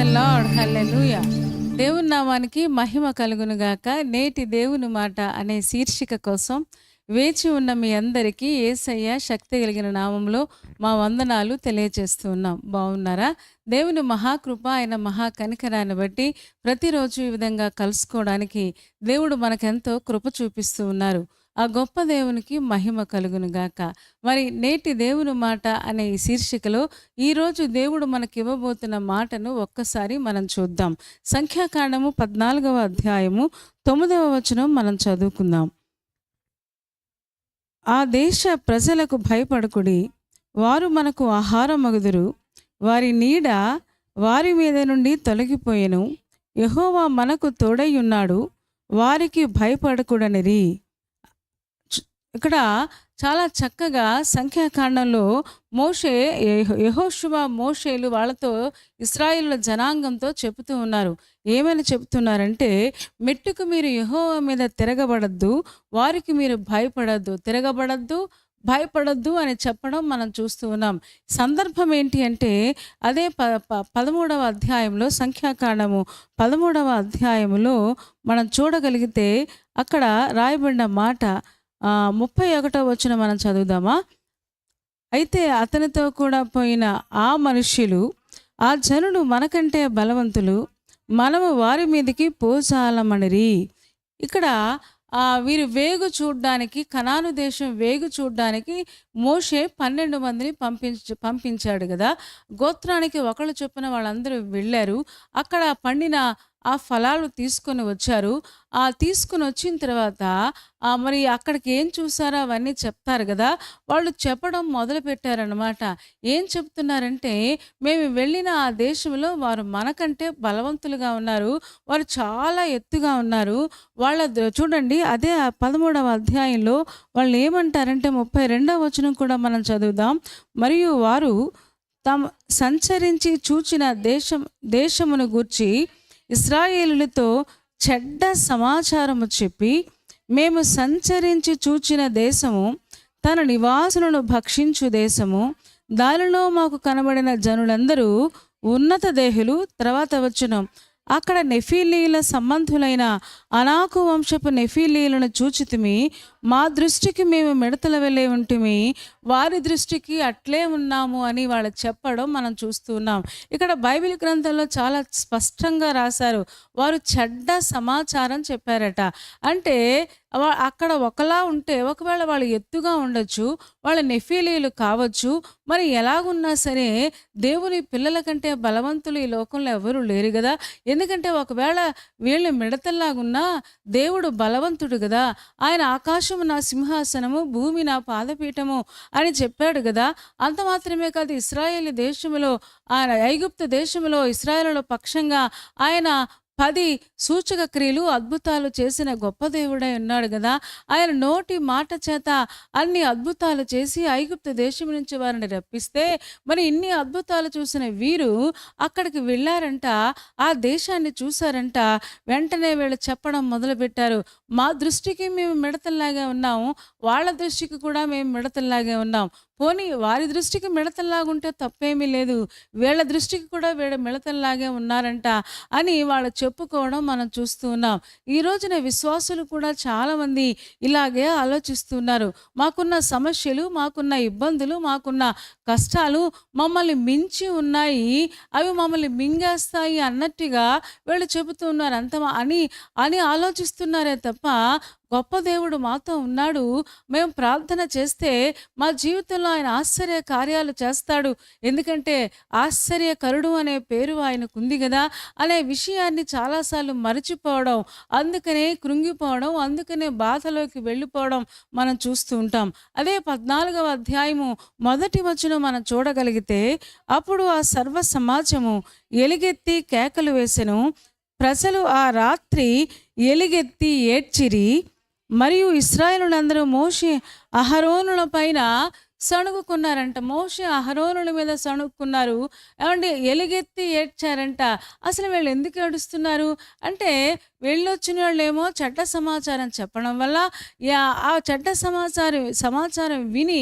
The lord. హల్లెలూయా. దేవుని నామానికి మహిమ కలుగును గాక. నేటి దేవుని మాట అనే శీర్షిక కోసం వేచి ఉన్న మీ అందరికీ యేసయ్య శక్తి కలిగిన నామంలో మా వందనాలు తెలియజేస్తూ ఉన్నాం. బాగున్నారా? దేవుని మహాకృప, ఆయన మహా కనికరాన్ని బట్టి ప్రతిరోజు ఈ విధంగా కలుసుకోవడానికి దేవుడు మనకెంతో కృప చూపిస్తూ ఉన్నారు. ఆ గొప్ప దేవునికి మహిమ కలుగును గాక. మరి నేటి దేవుని మాట అనే ఈ శీర్షికలో ఈరోజు దేవుడు మనకివ్వబోతున్న మాటను ఒక్కసారి మనం చూద్దాం. సంఖ్యాకాండము 14వ అధ్యాయము 9వ వచనం మనం చదువుకుందాం. ఆ దేశ ప్రజలకు భయపడకుడి, వారు మనకు ఆహారమగుదురు, వారి నీడ వారి మీద నుండి తొలగిపోయెను, యెహోవా మనకు తోడై ఉన్నాడు, వారికి భయపడకుడనిరి. ఇక్కడ చాలా చక్కగా సంఖ్యాకాండంలో మోషే యెహోషువ మోషేలు వాళ్ళతో ఇశ్రాయేలు జనాంగంతో చెబుతూ ఉన్నారు. ఏమని చెబుతున్నారంటే, మెట్టుకు మీరు యెహోవా మీద తిరగబడద్దు, వారికి మీరు భయపడద్దు, తిరగబడద్దు, భయపడద్దు అని చెప్పడం మనం చూస్తూ ఉన్నాం. సందర్భం ఏంటి అంటే అదే 13వ అధ్యాయంలో, సంఖ్యాకాండము 13వ అధ్యాయంలో మనం చూడగలిగితే అక్కడ రాయబడిన మాట 31వ వచనం మనం చదువుదామా? అయితే అతనితో కూడా పోయిన ఆ మనుష్యులు, ఆ జనులు మనకంటే బలవంతులు, మనము వారి మీదకి పోజాలమనిరి. ఇక్కడ వీరు వేగు చూడ్డానికి, కనాను దేశం వేగు చూడ్డానికి మోషే 12 మందిని పంపించాడు కదా. గోత్రానికి ఒకళ్ళు చొప్పున వాళ్ళందరూ వెళ్ళారు. అక్కడ పండిన ఆ ఫలాలు తీసుకొని వచ్చారు. తీసుకొని వచ్చిన తర్వాత మరి అక్కడికి ఏం చూసారో అవన్నీ చెప్తారు కదా. వాళ్ళు చెప్పడం మొదలుపెట్టారనమాట. ఏం చెప్తున్నారంటే, మేము వెళ్ళిన ఆ దేశంలో వారు మనకంటే బలవంతులుగా ఉన్నారు, వారు చాలా ఎత్తుగా ఉన్నారు. చూడండి, అదే 13వ అధ్యాయంలో వాళ్ళు ఏమంటారంటే 32వ వచనం కూడా మనం చదువుదాం. మరియు వారు సంచరించి చూచిన దేశమును గూర్చి ఇశ్రాయేలులతో చెడ్డ సమాచారము చెప్పి, మేము సంచరించి చూచిన దేశము తన నివాసులను భక్షించు దేశము, దానిలో మాకు కనబడిన జనులందరూ ఉన్నత దేహులు. తర్వాత వచనం, అక్కడ నెఫీలీల సంబంధులైన అనాకు వంశపు నెఫీలీలను చూచితిమి, మా దృష్టికి మేము మిడతల వెళ్ళే ఉంటిమి, వారి దృష్టికి అట్లే ఉన్నాము అని వాళ్ళు చెప్పడం మనం చూస్తూ ఉన్నాం. ఇక్కడ బైబిల్ గ్రంథంలో చాలా స్పష్టంగా రాశారు, వారు చెడ్డ సమాచారం చెప్పారట. అంటే అక్కడ ఒకలా ఉంటే, ఒకవేళ వాళ్ళు ఎత్తుగా ఉండొచ్చు, వాళ్ళు నెఫీలీలు కావచ్చు, మరి ఎలాగున్నా సరే దేవుని పిల్లల కంటే బలవంతులు ఈ లోకంలో ఎవరు లేరు కదా. ఎందుకంటే ఒకవేళ వీళ్ళు మిడతల్లాగున్నా దేవుడు బలవంతుడు కదా. ఆయన ఆకాశము నా సింహాసనము, భూమి నా పాదపీఠము అని చెప్పాడు కదా. అంత మాత్రమే కాదు, ఇశ్రాయేలు దేశంలో, ఆయన ఐగుప్తు దేశంలో ఇశ్రాయేలుల పక్షంగా ఆయన 10 సూచక క్రియలు, అద్భుతాలు చేసిన గొప్ప దేవుడై ఉన్నాడు కదా. ఆయన నోటి మాట చేత అన్ని అద్భుతాలు చేసి ఐగుప్తు దేశం నుంచి వారిని రప్పిస్తే, మరి ఇన్ని అద్భుతాలు చూసిన వీరు అక్కడికి వెళ్ళారంట, ఆ దేశాన్ని చూశారంట. వెంటనే వీళ్ళు చెప్పడం మొదలుపెట్టారు, మా దృష్టికి మేము మిడతల్లాగే ఉన్నాము, వాళ్ళ దృష్టికి కూడా మేము మిడతల్లాగే ఉన్నాం. పోనీ వారి దృష్టికి మిడతల్లాగుంటే తప్పేమీ లేదు, వీళ్ళ దృష్టికి కూడా వీళ్ళ మిడతల్లాగే ఉన్నారంట అని వాళ్ళు చెప్పుకోవడం మనం చూస్తూ ఉన్నాం. ఈ రోజున విశ్వాసులు కూడా చాలామంది ఇలాగే ఆలోచిస్తున్నారు. మాకున్న సమస్యలు, మాకున్న ఇబ్బందులు, మాకున్న కష్టాలు మమ్మల్ని మించి ఉన్నాయి, అవి మమ్మల్ని మింగేస్తాయి అన్నట్టుగా వీళ్ళు చెబుతూ ఉన్నారు. అని ఆలోచిస్తున్నారే తప్ప, గొప్ప దేవుడు మాతో ఉన్నాడు, మేము ప్రార్థన చేస్తే మా జీవితంలో ఆయన ఆశ్చర్య కార్యాలు చేస్తాడు, ఎందుకంటే ఆశ్చర్యకరుడు అనే పేరు ఆయనకు ఉంది కదా అనే విషయాన్ని చాలాసార్లు మరచిపోవడం, అందుకనే కృంగిపోవడం, అందుకనే బాధలోకి వెళ్ళిపోవడం మనం చూస్తూ ఉంటాం. అదే 14వ అధ్యాయము 1వ వచనం మనం చూడగలిగితే, అప్పుడు ఆ సర్వ సమాజము ఎలుగెత్తి కేకలు వేసెను, ప్రజలు ఆ రాత్రి ఎలుగెత్తి ఏడ్చిరి, మరియు ఇశ్రాయేలులందరూ మోషే అహరోనుల పైన సణుగుకున్నారంట. మోషే అహరోనుల మీద సణుగుకున్నారు. ఏమంటే ఎలుగెత్తి ఏడ్చారంట. అసలు వీళ్ళు ఎందుకు ఏడుస్తున్నారు అంటే, వెళ్ళొచ్చిన వాళ్ళేమో చెడ్డ సమాచారం చెప్పడం వల్ల ఆ చెడ్డ సమాచారం విని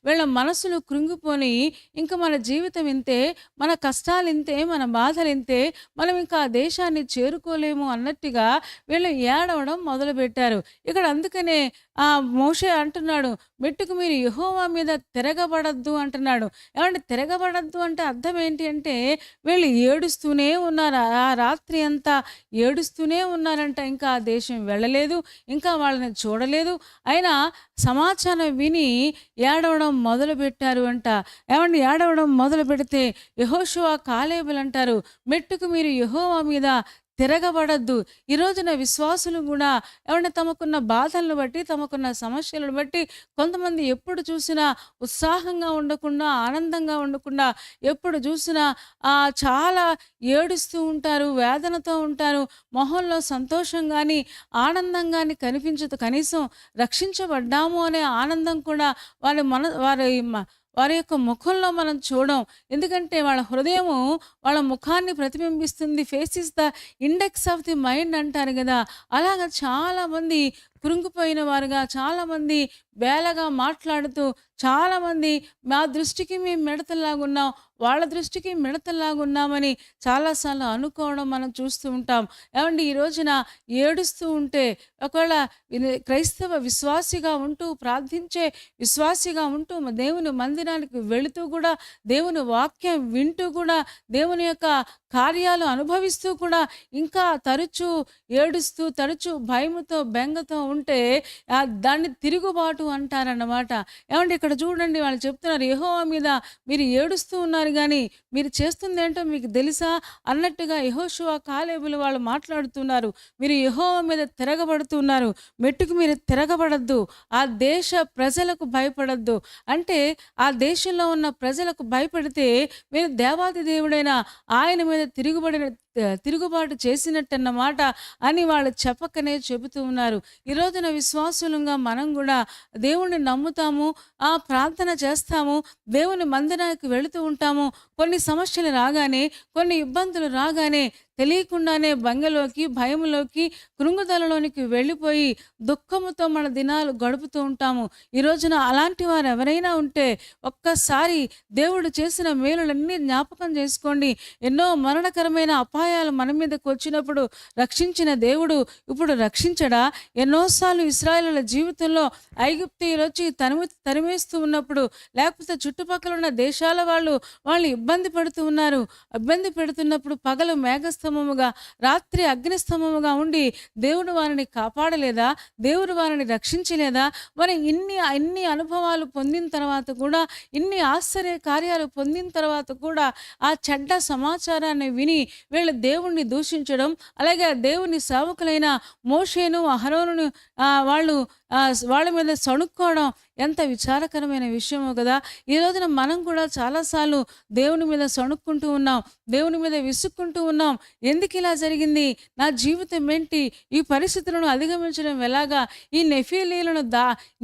వీళ్ళ మనసులు కృంగిపోని, ఇంక మన జీవితం ఇంతే, మన కష్టాలు ఇంతే, మన బాధలు ఇంతే, మనం ఇంకా ఆ దేశాన్ని చేరుకోలేము అన్నట్టుగా వీళ్ళు ఏడవడం మొదలుపెట్టారు. ఇక్కడ అందుకనే మోషే అంటున్నాడు, మెట్టుకు మీరు యెహోవా మీద తిరగబడద్దు అంటున్నాడు. ఏమంటే తిరగబడద్దు అంటే అర్థం ఏంటి అంటే, వీళ్ళు ఏడుస్తూనే ఉన్నారు. ఆ రాత్రి అంతా ఏడుస్తూనే ఉన్నారంట. ఇంకా ఆ దేశం వెళ్ళలేదు, ఇంకా వాళ్ళని చూడలేదు. అయినా సమాచారం విని ఏడవడం మొదలుపెట్టారు అంట. ఏమండి ఏడవడం మొదలు పెడితే యెహోషువ, కాలేబులంటారు, మెట్టుకు మీరు యెహోవా మీద తిరగబడద్దు. ఈ రోజున విశ్వాసులు గూడా ఏమంటే తమకున్న బాధలను బట్టి, తమకున్న సమస్యలను బట్టి కొంతమంది ఎప్పుడు చూసినా ఉత్సాహంగా ఉండకుండా, ఆనందంగా ఉండకుండా, ఎప్పుడు చూసినా చాలా ఏడుస్తూ ఉంటారు, వేదనతో ఉంటారు. మొహంలో సంతోషం గాని, ఆనందం గాని కనిపించదు. కనీసం రక్షించబడ్డాము అనే ఆనందం కూడా వారి యొక్క ముఖంలో మనం చూడం. ఎందుకంటే వాళ్ళ హృదయము వాళ్ళ ముఖాన్ని ప్రతిబింబిస్తుంది. Face is the index of the mind అంటారు గదా! అలాగా చాలామంది కృంగిపోయిన వారుగా, చాలామంది బేలగా మాట్లాడుతూ, చాలామంది మా దృష్టికి మేము మిడతల్లాగున్నాం, వాళ్ళ దృష్టికి మిడతల్లాగున్నామని చాలాసార్లు అనుకోవడం మనం చూస్తూ ఉంటాం. ఏవండీ ఈ రోజున ఏడుస్తూ ఉంటే, ఒకవేళ క్రైస్తవ విశ్వాసిగా ఉంటూ, ప్రార్థించే విశ్వాసిగా ఉంటూ, దేవుని మందిరానికి వెళుతూ కూడా, దేవుని వాక్యం వింటూ కూడా, దేవుని యొక్క కార్యాలు అనుభవిస్తూ కూడా ఇంకా తరచూ ఏడుస్తూ, తరచూ భయముతో, బెంగతో ఉంటే దాన్ని తిరుగుబాటు అంటారన్నమాట. ఏమంటే ఇక్కడ చూడండి, వాళ్ళు చెప్తున్నారు, యెహోవా మీద మీరు ఏడుస్తూ ఉన్నారు గానీ మీరు చేస్తుందేంటో మీకు తెలుసా అన్నట్టుగా యెహోషువ, కాలేబులు వాళ్ళు మాట్లాడుతున్నారు. మీరు యెహోవా మీద తిరగబడుతున్నారు, మెట్టుకు మీరు తిరగబడద్దు, ఆ దేశ ప్రజలకు భయపడద్దు. అంటే ఆ దేశంలో ఉన్న ప్రజలకు భయపడితే మీరు దేవాది దేవుడైన ఆయన మీద తిరుగుబాటు చేసినట్టన్నమాట అని వాళ్ళు చెప్పకనే చెబుతూ ఉన్నారు. ఈ రోజున విశ్వాసులంగా మనం కూడా దేవుణ్ణి నమ్ముతాము, ప్రార్థన చేస్తాము, దేవుని మందిరానికి వెళుతూ ఉంటాము. కొన్ని సమస్యలు రాగానే, కొన్ని ఇబ్బందులు రాగానే తెలియకుండానే బంగలోకి, భయంలోకి, కృంగుదలలోనికి వెళ్ళిపోయి దుఃఖముతో మన దినాలు గడుపుతూ ఉంటాము. ఈ రోజున అలాంటి వారు ఎవరైనా ఉంటే ఒక్కసారి దేవుడు చేసిన మేలులన్నీ జ్ఞాపకం చేసుకోండి. ఎన్నో మరణకరమైన అపాయాలు మన మీదకు వచ్చినప్పుడు రక్షించిన దేవుడు ఇప్పుడు రక్షించడా? ఎన్నోసార్లు ఇశ్రాయేలుల జీవితంలో ఐగుప్తీయులు వచ్చి తరిమేస్తూ ఉన్నప్పుడు, లేకపోతే చుట్టుపక్కల ఉన్న దేశాల వాళ్ళు ఇబ్బంది పెడుతున్నప్పుడు పగలు మేఘస్తంభముగా, రాత్రి అగ్నిస్తంభముగా ఉండి దేవుడు వారిని కాపాడలేదా? దేవుడు వారిని రక్షించలేదా? మరి ఇన్ని అనుభవాలు పొందిన తర్వాత కూడా, ఇన్ని ఆశ్చర్య కార్యాలు పొందిన తర్వాత కూడా ఆ చెడ్డ సమాచారాన్ని విని వీళ్ళు దేవుణ్ణి దూషించడం, అలాగే దేవుని సేవకులైన మోషేను, అహరోనును వాళ్ళ మీద సణుక్కోవడం ఎంత విచారకరమైన విషయమో కదా! ఈ రోజున మనం కూడా చాలాసార్లు దేవుని మీద సణుక్కుంటూ ఉన్నాం, దేవుని మీద విసుక్కుంటూ ఉన్నాం. ఎందుకు ఇలా జరిగింది? నా జీవితం ఏంటి? ఈ పరిస్థితులను అధిగమించడం ఎలాగా? ఈ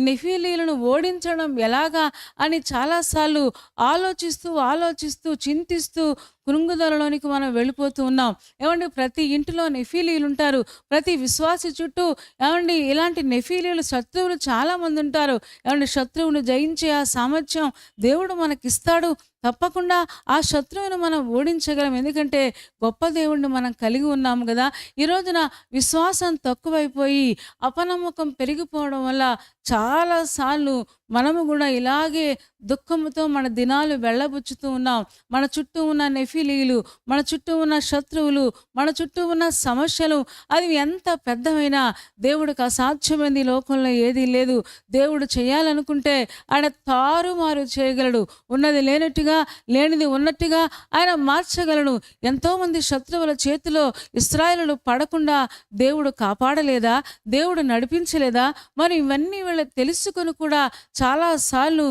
నెఫీలీలను ఓడించడం ఎలాగా అని చాలాసార్లు ఆలోచిస్తూ చింతిస్తూ కృంగుదలలోనికి మనం వెళ్ళిపోతూ ఉన్నాం. ఏమండి ప్రతి ఇంటిలో నెఫీలీలు ఉంటారు. ప్రతి విశ్వాసి చుట్టూ ఏమండి ఇలాంటి నెఫీలీలు, శత్రువులు చాలామంది ఉంటారు. ఏమండి శత్రువును జయించే ఆ సామర్థ్యం దేవుడు మనకిస్తాడు. తప్పకుండా ఆ శత్రువును మనం ఓడించగలం. ఎందుకంటే గొప్ప దేవుణ్ణి మనం కలిగి ఉన్నాము కదా! ఈ రోజున విశ్వాసం తక్కువైపోయి, అపనమ్మకం పెరిగిపోవడం వల్ల చాలాసార్లు మనము కూడా ఇలాగే దుఃఖముతో మన దినాలు వెళ్ళబుచ్చుతూ ఉన్నాం. మన చుట్టూ ఉన్న నెఫీలీలు, మన చుట్టూ ఉన్న శత్రువులు, మన చుట్టూ ఉన్న సమస్యలు, అది ఎంత పెద్దవైనా దేవుడికి అసాధ్యమైంది ఈ లోకంలో ఏదీ లేదు. దేవుడు చేయాలనుకుంటే ఆయన తారుమారు చేయగలడు. ఉన్నది లేనట్టుగా, లేనిది ఉన్నట్టుగా ఆయన మార్చగలడు. ఎంతోమంది శత్రువుల చేతిలో ఇశ్రాయేలులు పడకుండా దేవుడు కాపాడలేదా? దేవుడు నడిపించలేదా? మరి ఇవన్నీ వీళ్ళు తెలుసుకొని కూడా చాలాసార్లు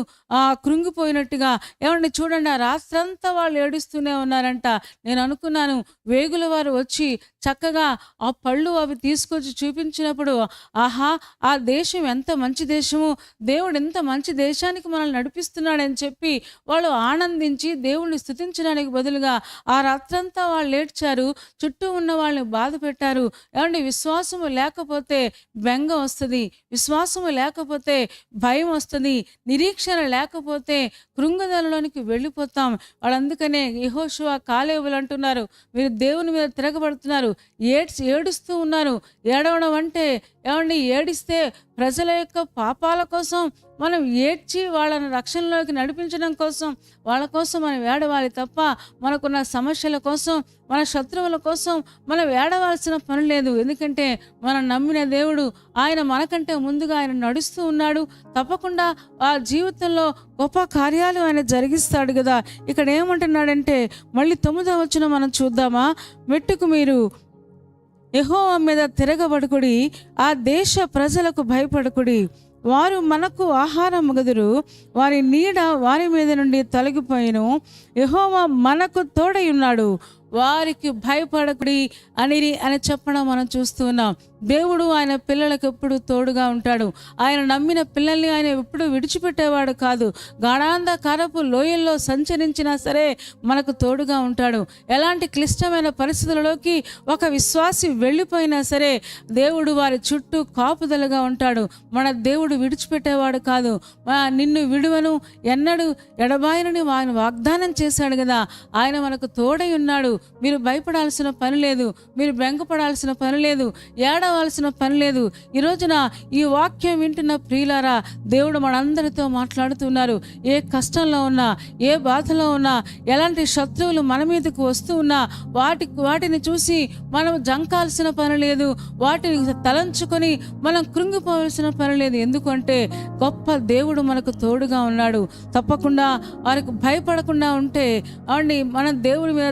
కృంగిపోయినట్టుగా, ఏమండి చూడండి, ఆ రాత్రంతా వాళ్ళు ఏడుస్తూనే ఉన్నారంట. నేను అనుకున్నాను వేగుల వారు వచ్చి చక్కగా ఆ పళ్ళు అవి తీసుకొచ్చి చూపించినప్పుడు, ఆహా, ఆ దేశం ఎంత మంచి దేశము, దేవుడు ఎంత మంచి దేశానికి మనల్ని నడిపిస్తున్నాడని చెప్పి వాళ్ళు ఆనందించి దేవుణ్ణి స్తుతించడానికి బదులుగా ఆ రాత్రంతా వాళ్ళు ఏడ్చారు. చుట్టూ ఉన్న వాళ్ళని బాధ పెట్టారు. ఏమండి, విశ్వాసము లేకపోతే బెంగ వస్తుంది, విశ్వాసము లేకపోతే భయం వస్తుంది, నిరీక్షణ లేకపోతే కృంగుదలలోనికి వెళ్ళిపోతాం. వాళ్ళందుకనే యెహోషువ, కాలేబులు అంటున్నారు, మీరు దేవుని మీద తిరగబడుతున్నారు, ఏడుస్తూ ఉన్నారు. ఏడవడం అంటే ఏమండి, ఏడిస్తే ప్రజల యొక్క పాపాల కోసం మనం ఏడ్చి వాళ్ళని రక్షణలోకి నడిపించడం కోసం, వాళ్ళ కోసం మనం ఏడవాలి తప్ప మనకున్న సమస్యల కోసం, మన శత్రువుల కోసం మనం ఏడవలసిన పని లేదు. ఎందుకంటే మనం నమ్మిన దేవుడు, ఆయన మనకంటే ముందుగా ఆయన నడుస్తూ ఉన్నాడు. తప్పకుండా ఆ జీవితంలో గొప్ప కార్యాలు ఆయన జరిగిస్తాడు కదా. ఇక్కడ ఏమంటున్నాడంటే, మళ్ళీ 9వ వచనం మనం చూద్దామా. మెట్టుకు మీరు యెహోవా మీద తిరగబడుకుడి, ఆ దేశ ప్రజలకు భయపడుకుడి, వారు మనకు ఆహారమగుదురు, వారి నీడ వారి మీద నుండి తొలగిపోయిను, యెహోవా మనకు తోడై ఉన్నాడు, వారికి భయపడకుడి అని చెప్పడం మనం చూస్తూ ఉన్నాం. దేవుడు ఆయన పిల్లలకు ఎప్పుడు తోడుగా ఉంటాడు. ఆయన నమ్మిన పిల్లల్ని ఆయన ఎప్పుడు విడిచిపెట్టేవాడు కాదు. గాఢాంధకారపు లోయల్లో సంచరించినా సరే మనకు తోడుగా ఉంటాడు. ఎలాంటి క్లిష్టమైన పరిస్థితులలోకి ఒక విశ్వాసి వెళ్ళిపోయినా సరే దేవుడు వారి చుట్టూ కాపుదలగా ఉంటాడు. మన దేవుడు విడిచిపెట్టేవాడు కాదు. నిన్ను విడువను, ఎన్నడూ ఎడబాయనని ఆయన వాగ్దానం చేశాడు కదా. ఆయన మనకు తోడై ఉన్నాడు. మీరు భయపడాల్సిన పని లేదు, మీరు బెంగపడాల్సిన పని లేదు, ఏడవలసిన పని లేదు. ఈ రోజున ఈ వాక్యం వింటున్న ప్రియులారా, దేవుడు మనందరితో మాట్లాడుతున్నారు. ఏ కష్టంలో ఉన్నా, ఏ బాధలో ఉన్నా, ఎలాంటి శత్రువులు మన మీదకు వస్తూ ఉన్నా వాటిని చూసి మనం జంకాల్సిన పని లేదు, వాటిని తలంచుకొని మనం కృంగిపోవాల్సిన పని లేదు. ఎందుకంటే గొప్ప దేవుడు మనకు తోడుగా ఉన్నాడు. తప్పకుండా వారికి భయపడకుండా ఉంటే అవండి మన దేవుడి మీద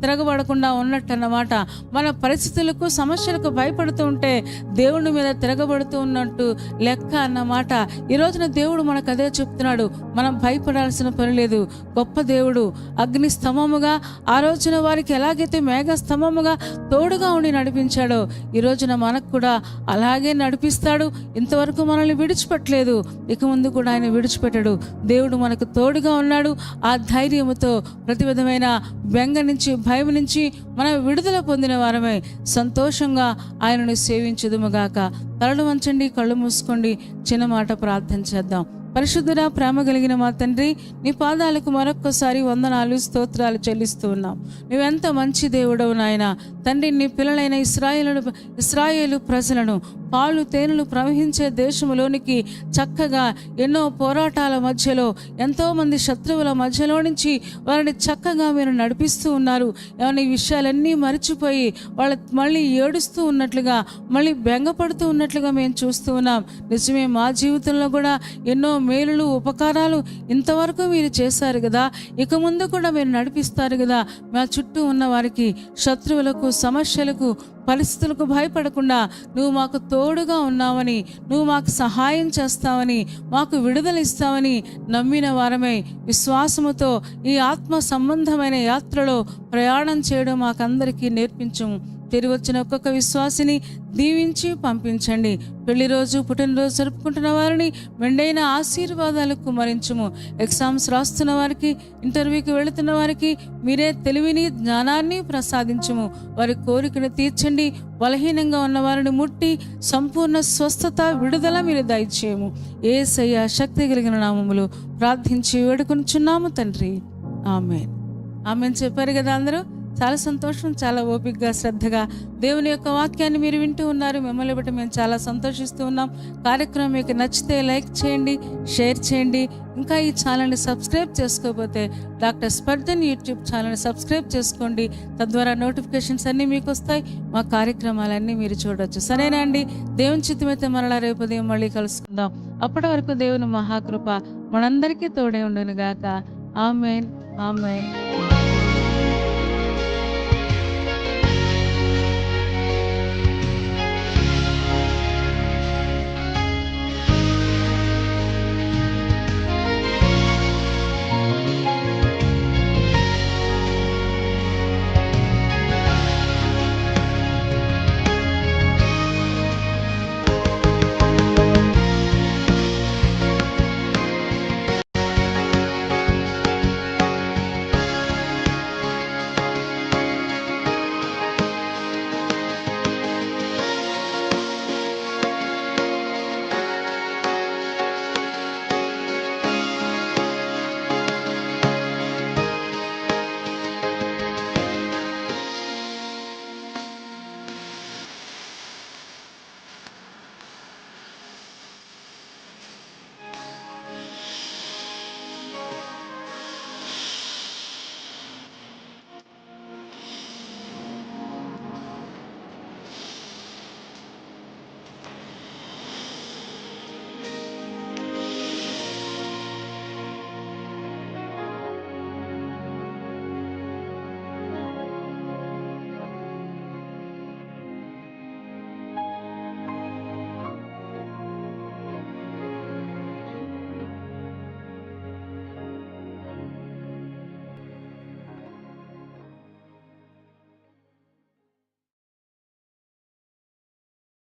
తిరగబడకుండా ఉన్నట్టు అన్నమాట. మన పరిస్థితులకు, సమస్యలకు భయపడుతూ ఉంటే దేవుని మీద తిరగబడుతూ ఉన్నట్టు లెక్క అన్నమాట. ఈ రోజున దేవుడు మనకు అదే చెప్తున్నాడు. మనం భయపడాల్సిన పని లేదు. గొప్ప దేవుడు అగ్ని స్తంభముగా, ఆ రోజున వారికి ఎలాగైతే మేఘ స్తంభముగా తోడుగా ఉండి నడిపించాడో ఈ రోజున మనకు కూడా అలాగే నడిపిస్తాడు. ఇంతవరకు మనల్ని విడిచిపెట్టలేదు, ఇక ముందు కూడా ఆయన విడిచిపెట్టాడు. దేవుడు మనకు తోడుగా ఉన్నాడు. ఆ ధైర్యముతో ప్రతి విధమైన బెంగ నుంచి, భయం నుంచి మనం విడుదల పొందిన వారమే సంతోషంగా ఆయనను సేవించుదుముగాక. తలలు వంచండి, కళ్ళు మూసుకోండి, చిన్న మాట ప్రార్థన చేద్దాం. పరిశుద్ధుడా, ప్రేమ కలిగిన మా తండ్రి, నీ పాదాలకు మరొక్కసారి వందనాలు, స్తోత్రాలు చెల్లిస్తూ ఉన్నాం. నువ్వెంత మంచి దేవుడవు నాయన తండ్రి. నీ పిల్లలైన ఇశ్రాయేలు ప్రజలను పాలు తేనెలు ప్రవహించే దేశంలోనికి చక్కగా ఎన్నో పోరాటాల మధ్యలో, ఎంతోమంది శత్రువుల మధ్యలో నుంచి వారిని చక్కగా మీరు నడిపిస్తూ ఉన్నారు. ఏమైనా ఈ విషయాలన్నీ మర్చిపోయి వాళ్ళ మళ్ళీ ఏడుస్తూ ఉన్నట్లుగా, మళ్ళీ బెంగపడుతూ ఉన్నట్లుగా మేము చూస్తూ ఉన్నాం. నిజమే, మా జీవితంలో కూడా ఎన్నో మేలులు, ఉపకారాలు ఇంతవరకు మీరు చేశారు కదా. ఇక ముందు కూడా మీరు నడిపిస్తారు కదా. మా చుట్టూ ఉన్న వారికి, శత్రువులకు, సమస్యలకు, పరిస్థితులకు భయపడకుండా నువ్వు మాకు తోడుగా ఉన్నావని, నువ్వు మాకు సహాయం చేస్తావని, మాకు విడుదల ఇస్తావని నమ్మిన వారమై విశ్వాసముతో ఈ ఆత్మ సంబంధమైన యాత్రలో ప్రయాణం చేయడం మాకందరికీ నేర్పించము. తిరిగి వచ్చిన ఒక్కొక్క విశ్వాసిని దీవించి పంపించండి. పెళ్లి రోజు, పుట్టినరోజు జరుపుకుంటున్న వారిని మెండైన ఆశీర్వాదాలు కుమరించుము. ఎగ్జామ్స్ రాస్తున్న వారికి, ఇంటర్వ్యూకి వెళుతున్న వారికి మీరే తెలివిని, జ్ఞానాన్ని ప్రసాదించుము. వారి కోరికను తీర్చండి. బలహీనంగా ఉన్న వారిని ముట్టి సంపూర్ణ స్వస్థత, విడుదల మీరు దయచేయము. యేసయ్య శక్తి కలిగిన నామములో ప్రార్థించి వేడుకొనుచున్నాము తండ్రి. ఆమేన్. ఆమేన్ చెప్పారు కదా అందరూ. చాలా సంతోషం. చాలా ఓపికగా, శ్రద్ధగా దేవుని యొక్క వాక్యాన్ని మీరు వింటూ ఉన్నారు. మిమ్మల్ని బట్టి మేము చాలా సంతోషిస్తూ ఉన్నాం. కార్యక్రమం మీకు నచ్చితే లైక్ చేయండి, షేర్ చేయండి. ఇంకా ఈ ఛానల్ని సబ్స్క్రైబ్ చేసుకోకపోతే డాక్టర్ స్పర్ధన్ యూట్యూబ్ ఛానల్ని సబ్స్క్రైబ్ చేసుకోండి. తద్వారా నోటిఫికేషన్స్ అన్నీ మీకు వస్తాయి. మా కార్యక్రమాలన్నీ మీరు చూడవచ్చు. సరేనా అండి? దేవుని చిత్తమైతే మరలా రేపు ఉదయం మళ్ళీ కలుసుకుందాం. అప్పటి వరకు దేవుని మహాకృప మనందరికీ తోడే ఉండును గాక. ఆమేన్, ఆమేన్.